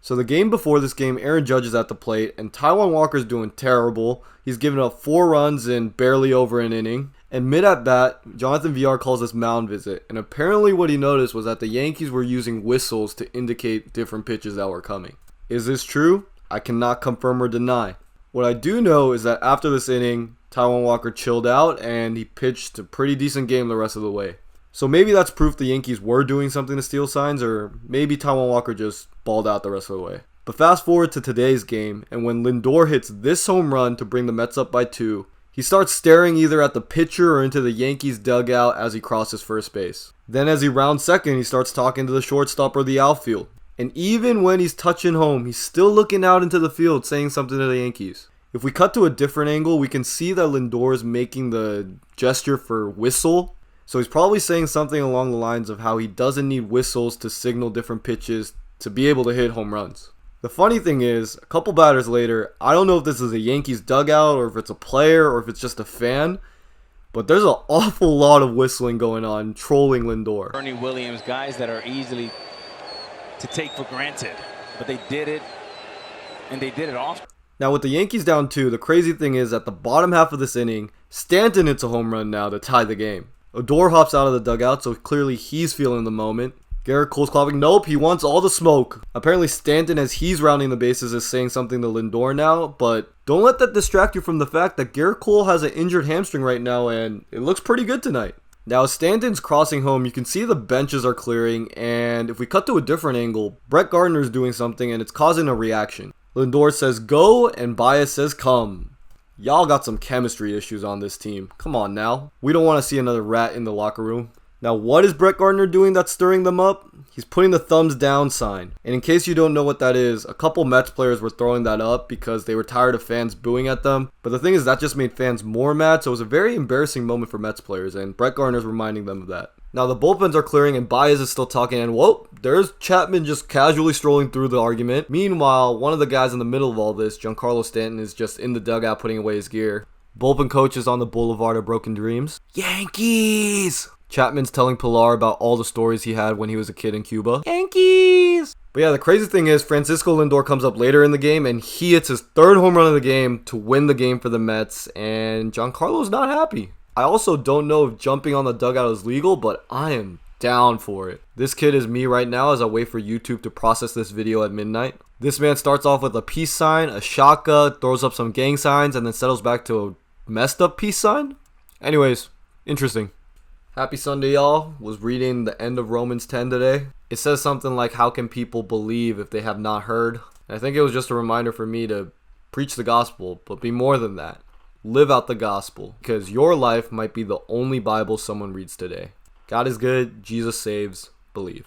So the game before this game, Aaron Judge is at the plate, and Taijuan Walker's doing terrible. He's given up 4 runs in barely over an inning. And mid at bat, Jonathan Villar calls this mound visit, and apparently what he noticed was that the Yankees were using whistles to indicate different pitches that were coming. Is this true? I cannot confirm or deny. What I do know is that after this inning, Taijuan Walker chilled out and he pitched a pretty decent game the rest of the way. So maybe that's proof the Yankees were doing something to steal signs, or maybe Taijuan Walker just balled out the rest of the way. But fast forward to today's game, and when Lindor hits this home run to bring the Mets up by 2, he starts staring either at the pitcher or into the Yankees dugout as he crosses first base. Then as he rounds second, he starts talking to the shortstop or the outfield. And even when he's touching home, he's still looking out into the field saying something to the Yankees. If we cut to a different angle, we can see that Lindor is making the gesture for whistle. So he's probably saying something along the lines of how he doesn't need whistles to signal different pitches to be able to hit home runs. The funny thing is, a couple batters later, I don't know if this is a Yankees dugout or if it's a player or if it's just a fan, but there's an awful lot of whistling going on, trolling Lindor. Ernie Williams, guys that are easily to take for granted, but they did it, and they did it often. Now with the Yankees down 2, the crazy thing is at the bottom half of this inning, Stanton hits a home run now to tie the game. Odor hops out of the dugout, so clearly he's feeling the moment. Garrett Cole's clapping. Nope, he wants all the smoke. Apparently Stanton, as he's rounding the bases, is saying something to Lindor now, but don't let that distract you from the fact that Garrett Cole has an injured hamstring right now, and it looks pretty good tonight. Now as Stanton's crossing home, you can see the benches are clearing, and if we cut to a different angle, Brett Gardner's doing something, and it's causing a reaction. Lindor says go, and Baez says come. Y'all got some chemistry issues on this team. Come on now. We don't want to see another rat in the locker room. Now, what is Brett Gardner doing that's stirring them up? He's putting the thumbs down sign. And in case you don't know what that is, a couple Mets players were throwing that up because they were tired of fans booing at them. But the thing is, that just made fans more mad, so it was a very embarrassing moment for Mets players, and Brett Gardner's reminding them of that. Now, the bullpens are clearing, and Baez is still talking, and whoa, there's Chapman just casually strolling through the argument. Meanwhile, one of the guys in the middle of all this, Giancarlo Stanton, is just in the dugout putting away his gear. Bullpen coach is on the boulevard of broken dreams. Yankees! Chapman's telling Pilar about all the stories he had when he was a kid in Cuba. Yankees! But yeah, the crazy thing is Francisco Lindor comes up later in the game and he hits his 3rd home run of the game to win the game for the Mets, and Giancarlo's not happy. I also don't know if jumping on the dugout is legal, but I am down for it. This kid is me right now as I wait for YouTube to process this video at midnight. This man starts off with a peace sign, a shaka, throws up some gang signs, and then settles back to a messed up peace sign. Anyways, interesting. Happy Sunday, y'all. Was reading the end of Romans 10 today. It says something like, how can people believe if they have not heard? And I think it was just a reminder for me to preach the gospel, but be more than that. Live out the gospel, because your life might be the only Bible someone reads today. God is good. Jesus saves. Believe.